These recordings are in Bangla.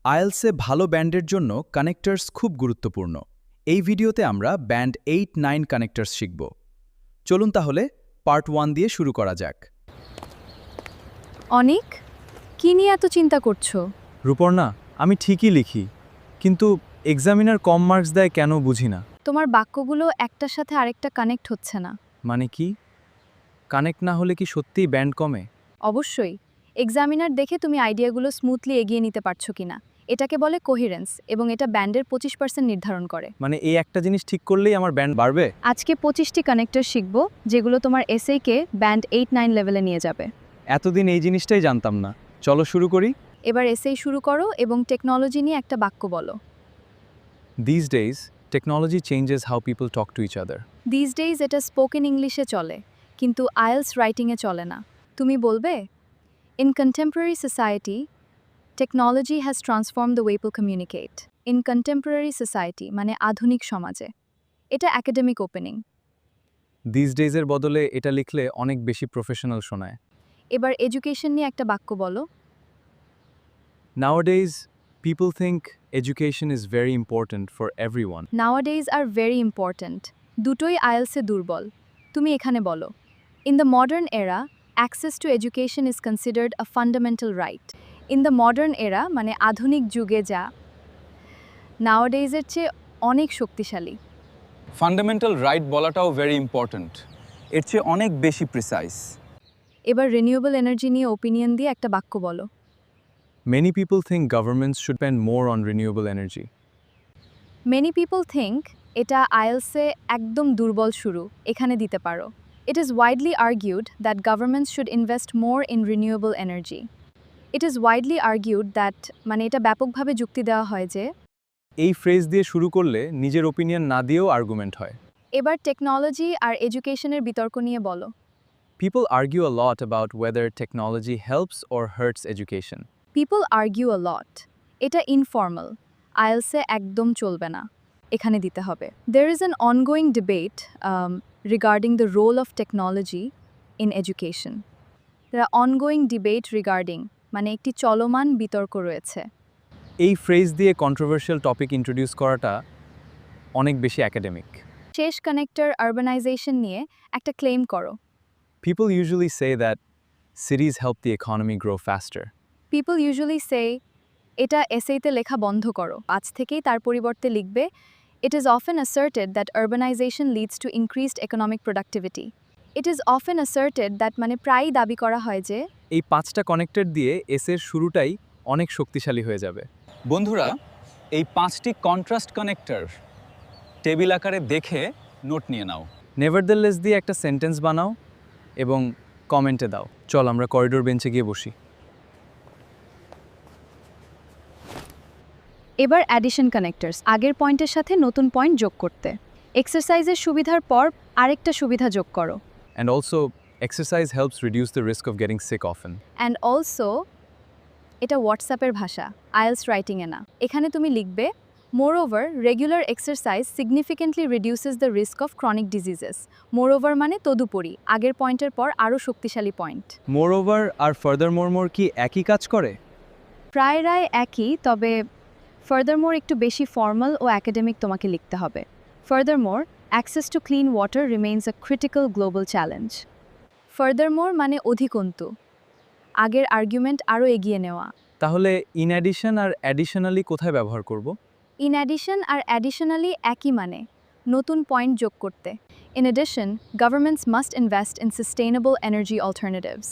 আইএলসে ভালো ব্যান্ডের জন্য কানেক্টরস খুব গুরুত্বপূর্ণ। এই ভিডিওতে আমরা ব্যান্ড 8-9 কানেক্টরস শিখব। চলুন তাহলে পার্ট 1 দিয়ে শুরু করা যাক। অনিক, কি নিয়ে এত চিন্তা করছো? রূপর্ণা, আমি ঠিকই লিখি, কিন্তু এক্সামিনার কম মার্কস দেয় কেন বুঝি না। তোমার বাক্যগুলো একটার সাথে আরেকটা কানেক্ট হচ্ছে না। মানে কি? কানেক্ট না হলে কি সত্যিই ব্যান্ড কমে? অবশ্যই। এক্সামিনার দেখে তুমি আইডিয়াগুলো স্মুথলি এগিয়ে নিতে পারছো কিনা এটাকে বলে কোহেরেন্স, এবং এটা ব্যান্ডের 25% নির্ধারণ করে। মানে এই একটা জিনিস ঠিক করলেই আমার ব্যান্ড বাড়বে? আজকে 25টি কানেক্টর শিখব, যেগুলো তোমার এসএকে ব্যান্ড 8-9 লেভেলে নিয়ে যাবে। এতদিন এই জিনিসটাই জানতাম না। চলো শুরু করি। এবার এসএই শুরু করো এবং টেকনোলজি নিয়ে একটা বাক্য বলো। These days, technology changes how people talk to each other. This days এটা স্পোকেন ইংলিশে চলে, কিন্তু আইএলস রাইটিংয়ে চলে না। তুমি বলবে, in contemporary society technology has transform the way people communicate. In contemporary society মানে আধুনিক সমাজে। এটা একাডেমিক ওপেনিং। These days এর বদলে এটা লিখলে অনেক বেশি প্রফেশনাল শোনায়। এবার এডুকেশন নিয়ে একটা বাক্য বলো। Nowadays, people think education is very important for everyone. Nowadays আর ভেরি ইম্পর্ট্যান্ট, দুটোই আইএলসে দুর্বল। তুমি এখানে বলো, in the modern era access to education is considered a fundamental right. In the modern era মানে আধুনিক যুগে যা নাওয়াডেইজের চেয়ে অনেক শক্তিশালী। ফান্ডামেন্টাল রাইট বলাটাও ভেরি ইম্পর্ট্যান্ট, এর চেয়ে অনেক বেশি প্রিসাইজ। এবার রিনিউয়েবল এনার্জি নিয়ে ওপিনিয়ন দিয়ে একটা বাক্য বলো। Many people think governments should spend more on renewable energy. Many people think এটা আইএলসে একদম দুর্বল শুরু, এখানে দিতে পারো। It is widely argued that governments should invest more in renewable energy. It is widely argued that মানে এটা ব্যাপকভাবে যুক্তি দেওয়া হয় যে। এই ফ্রেজ দিয়ে শুরু করলে নিজের ওপিনিয়ন না দিয়েও আর্গুমেন্ট হয়। এবার টেকনোলজি আর এডুকেশনের বিতর্ক নিয়ে বলো। People argue a lot about whether technology helps or hurts education. People argue a lot, এটা ইনফর্মাল, আইএলসে একদম চলবে না, এখানে দিতে হবে। There is an ongoing debate regarding the role of technology in education. The ongoing debate regarding মানে একটি চলমান বিতর্ক রয়েছে। এই ফ্রেজ দিয়ে কন্ট্রোভার্সিয়াল টপিক ইন্ট্রোডিউস করাটা অনেক বেশি একাডেমিক। শেষ কানেক্টর আরবানাইজেশন নিয়ে একটা ক্লেম করো। People usually say that cities help the economy grow faster. People usually say, এটা এসেইতে লেখা বন্ধ করো, আজ থেকেই তার পরিবর্তে লিখবে, it is often asserted that urbanisation leads to increased economic productivity. It is often asserted that মানে প্রায়ই দাবি করা হয় যে। এই 5টা কানেক্টর দিয়ে এসের শুরুটাই অনেক শক্তিশালী হয়ে যাবে। বন্ধুরা, এই 5টি কন্ট্রাস্ট কানেক্টর টেবিল আকারে দেখে নোট নিয়ে নাও। নেভারদেলেস দিয়ে একটা সেন্টেন্স বানাও এবং কমেন্টে দাও। চল আমরা করিডোর বেঞ্চে গিয়ে বসি। এবার অ্যাডিশন কানেক্টরস, আগের পয়েন্টের সাথে নতুন পয়েন্ট যোগ করতে। এক্সারসাইজের সুবিধার পর আরেকটা সুবিধা যোগ করো। And also, exercise helps reduce the risk of getting sick often. And also, এটা হোয়াটসঅ্যাপের ভাষা, আইএলস রাইটিংয়ে না। এখানে তুমি লিখবে, moreover regular exercise significantly reduces the risk of chronic diseases. Moreover মানে তদুপরি, আগের পয়েন্টের পর আরও শক্তিশালী পয়েন্ট। মোরওভার আর ফার্দারমোর কি একই কাজ করে? প্রায় রায় একই, তবে ফার্দারমোর একটু বেশি ফর্মাল ও অ্যাকাডেমিক তোমাকে লিখতে হবে। ফার্দারমোর, access to clean water remains a critical global challenge. ফার্দারমোর মানে অধিকন্তু, আগের আর্গুমেন্ট আরও এগিয়ে নেওয়া। তাহলে ইন অ্যাডিশন আর অ্যাডিশনালি কোথায় ব্যবহার করব? ইন অ্যাডিশন আর অ্যাডিশনালি একই মানে, নতুন পয়েন্ট যোগ করতে। In addition, governments must invest in sustainable energy alternatives.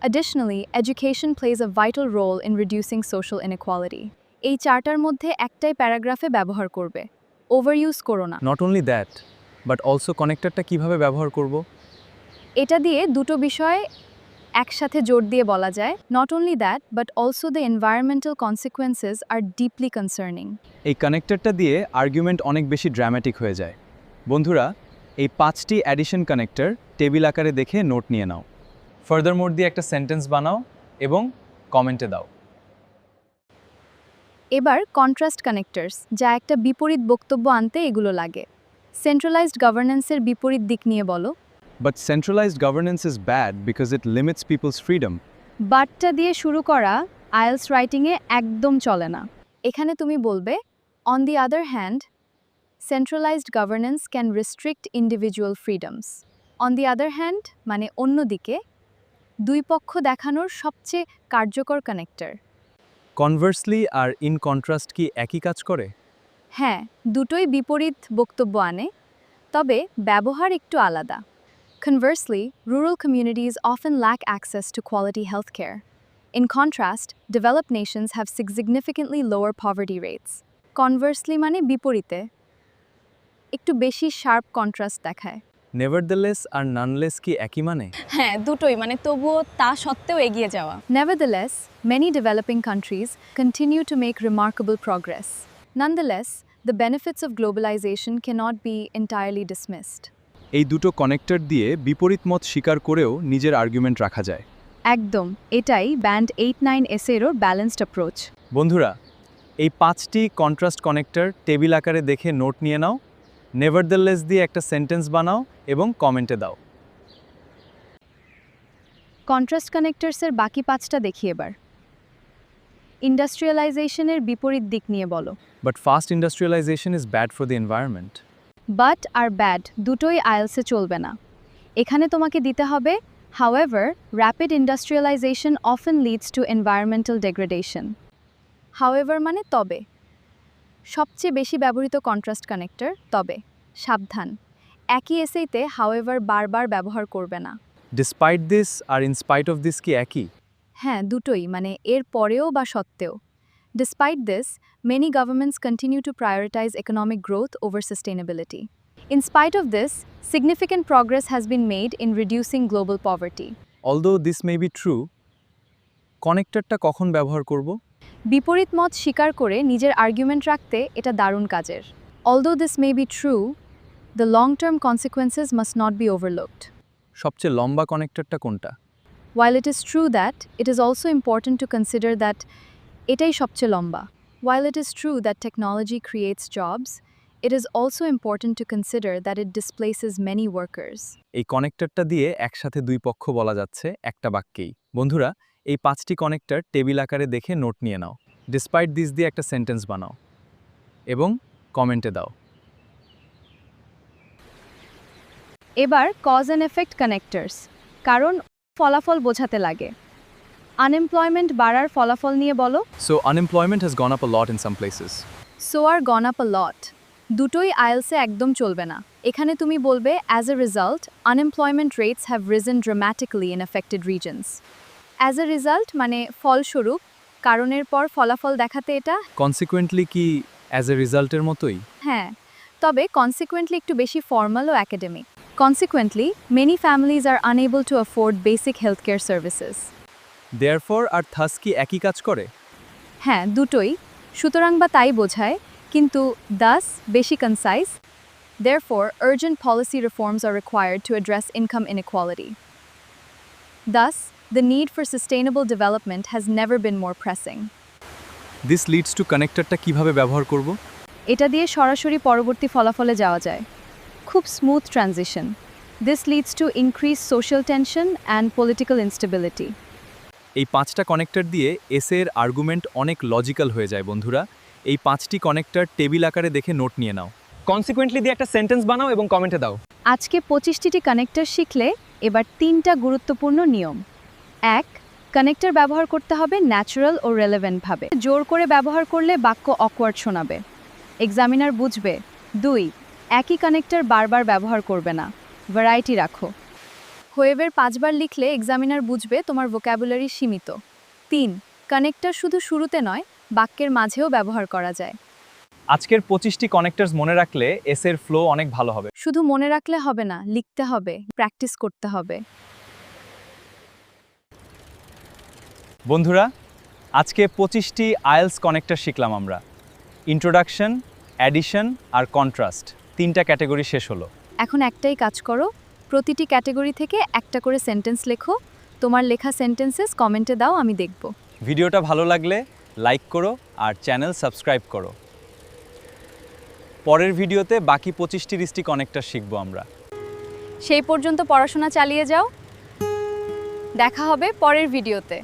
Additionally, education plays a vital role in reducing social inequality. এই চারটার মধ্যে একটাই প্যারাগ্রাফে ব্যবহার করবে, ওভারইউজ করো না। Not only that, but also কানেক্টরটা কিভাবে ব্যবহার করব? এটা দিয়ে দুটো বিষয় একসাথে জোর দিয়ে বলা যায়, not only that but also the environmental consequences R deeply concerning. এই কানেক্টরটা দিয়ে আর্গুমেন্ট অনেক বেশি ড্রামাটিক হয়ে যায়। বন্ধুরা, এই 5টি অ্যাডিশন কানেক্টর টেবিল আকারে দেখে নোট নিয়ে নাও। ফার্দারমোর দিয়ে একটা সেন্টেন্স বানাও এবং কমেন্টে দাও। এবার কন্ট্রাস্ট কানেক্টরস, যা একটা বিপরীত বক্তব্য আনতে এগুলো লাগে। সেন্ট্রালাইজড গভর্নেন্সের বিপরীত দিক নিয়ে বলো। But centralized governance is bad because it limits people's freedom. বাটটা দিয়ে শুরু করা আইএলস রাইটিংয়ে একদম চলে না। এখানে তুমি বলবে, on the other hand, centralised governance can restrict individual freedoms. On the other hand মানে অন্যদিকে, দুই পক্ষ দেখানোর সবচেয়ে কার্যকর কানেক্টর। কনভার্সলি আর ইন কন্ট্রাস্ট কি একই কাজ করে? হ্যাঁ, দুটোই বিপরীত বক্তব্য আনে, তবে ব্যবহার একটু আলাদা। Conversely, rural communities often lack access to quality healthcare. In contrast, developed nations have significantly lower poverty rates. Conversely মানে বিপরীতে, একটু বেশি শার্প কন্ট্রাস্ট দেখায়। নেভারদেলেস আর নানলেস কি একই মানে? হ্যাঁ, দুটোই মানে তবুও তা সত্ত্বেও এগিয়ে যাওয়া। Nevertheless, many developing countries continue to make remarkable progress. Nonetheless, the benefits of globalization cannot be entirely dismissed. এই দুটো কানেক্টর দিয়ে বিপরীত মত স্বীকার করেও নিজের আর্গুমেন্ট রাখা যায়। একদম, এটাই ব্যান্ড 8-9 এসেরও ব্যালেন্সড অ্যাপ্রোচ। বন্ধুরা, এই 5টি কন্ট্রাস্ট কানেক্টর টেবিল আকারে দেখে নোট নিয়ে নাও, নেভারদেলেস দিয়ে একটা সেন্টেন্স বানাও এবং কমেন্টে দাও। কন্ট্রাস্ট কানেক্টরসের বাকি 5টা দেখি এবার। ইন্ডাস্ট্রিয়ালাইজেশনের বিপরীত দিক নিয়ে বলো। But fast industrialisation is bad for the environment. But আর ব্যাড দুটোই আইএলসে চলবে না। এখানে তোমাকে দিতে হবে, however, rapid industrialization often leads to environmental degradation. However মানে তবে। সবচেয়ে বেশি ব্যবহৃত কন্ট্রাস্ট কানেক্টর তবে। সাবধান, একই এসেইতে however বারবার ব্যবহার করবে না। ডিসপাইট দিস আর ইনস্পাইট অফ দিস কি একই? হ্যাঁ, দুটোই মানে এর পরেও বা সত্ত্বেও। Despite this, many governments continue to prioritize economic growth over sustainability. In spite of this, significant progress has been made in reducing global poverty. Although this may be true, কানেক্টরটা কখন ব্যবহার করব? বিপরীত মত স্বীকার করে নিজের আর্গুমেন্ট রাখতে এটা দারুণ কাজের। Although this may be true, the long-term consequences must not be overlooked. সবচেয়ে লম্বা কানেক্টরটা কোনটা? While it is true that, it is also important to consider that এটাই সবচেয়ে লম্বা। While it is true that technology creates jobs, it is also important to consider that it displaces many workers. এই কানেক্টরটা দিয়ে একসাথে দুই পক্ষ বলা যাচ্ছে একটা বাক্যেই। বন্ধুরা, এই 5টি কানেক্টর টেবিল আকারে দেখে নোট নিয়ে নাও, ডিসপাইট দিস দিয়ে একটা সেন্টেন্স বানাও এবং কমেন্টে দাও। এবার কজ অ্যান্ড এফেক্ট কানেক্টরস, কারণ ফলাফল বোঝাতে লাগে। আনএমপ্লয়মেন্ট বাড়ার ফলাফল নিয়ে বলো। So unemployment has gone up a lot in some places. So are gone up a lot. দুটোই আইএলসে একদম চলবে না। এখানে তুমি বলবে, as a result, unemployment rates have risen dramatically in affected regions. As a result মানে ফলস্বরূপ, কারণের পর ফলাফল দেখাতে এটা। Consequently কি as a result এর মতোই? হ্যাঁ, তবে consequently একটু বেশি formal O academic. Consequently, many families are unable to afford basic healthcare services. Therefore R thus কি একই কাজ করে? হ্যাঁ, দুটোই। সুতরাং বা তাই বোঝায়, কিন্তু thus বেশি concise. Therefore, urgent policy reforms are required to address income inequality. Thus, the need for sustainable development has never been more pressing. This leads to কানেক্টরটা কিভাবে ব্যবহার করব? এটা দিয়ে সরাসরি পরবর্তী ফলাফলে যাওয়া যায়। খুব smooth transition. This leads to increased social tension and political instability. এই 5টা কানেক্টর দিয়ে এসের আর্গুমেন্ট অনেক লজিক্যাল হয়ে যায়। বন্ধুরা, এই 5টি কানেক্টর টেবিল আকারে দেখে নোট নিয়ে নাও, কনসিকুয়েন্টলি দিয়ে একটা সেন্টেন্স বানাও এবং কমেন্টে দাও। আজকে 25টি কানেক্টর শিখলে এবার 3টা গুরুত্বপূর্ণ নিয়ম। 1. কানেক্টর ব্যবহার করতে হবে ন্যাচারাল ও রেলেভেন্ট ভাবে। জোর করে ব্যবহার করলে বাক্য অকওয়ার্ড শোনাবে, এক্সামিনার বুঝবে। 2. একই কানেক্টর বারবার ব্যবহার করবে না, ভ্যারাইটি রাখো। হোয়েভের 5 বার লিখলে এক্সামিনার বুঝবে তোমার ভোক্যাবুলারি সীমিত। 3. কানেক্টর শুধু শুরুতে নয়, বাক্যের মাঝেও ব্যবহার করা যায়। আজকের 25টি কানেক্টরস মনে রাখলে এসের ফ্লো অনেক ভালো হবে। শুধু মনে রাখলে হবে না, লিখতে হবে, প্র্যাকটিস করতে হবে। বন্ধুরা, আজকে 25টি আইএলস কানেক্টর শিখলাম আমরা। ইন্ট্রোডাকশন, অ্যাডিশন আর কন্ট্রাস্ট, 3টা ক্যাটাগরি শেষ হলো। এখন একটাই কাজ করো, প্রতিটি ক্যাটাগরি থেকে একটা করে সেন্টেন্স লেখো। তোমার লেখা সেন্টেন্সেস কমেন্টে দাও, আমি দেখব। ভিডিওটা ভালো লাগলে লাইক করো আর চ্যানেল সাবস্ক্রাইব করো। পরের ভিডিওতে বাকি 25টি রিস্টি কানেক্টর শিখব আমরা। সেই পর্যন্ত পড়াশোনা চালিয়ে যাও। দেখা হবে পরের ভিডিওতে।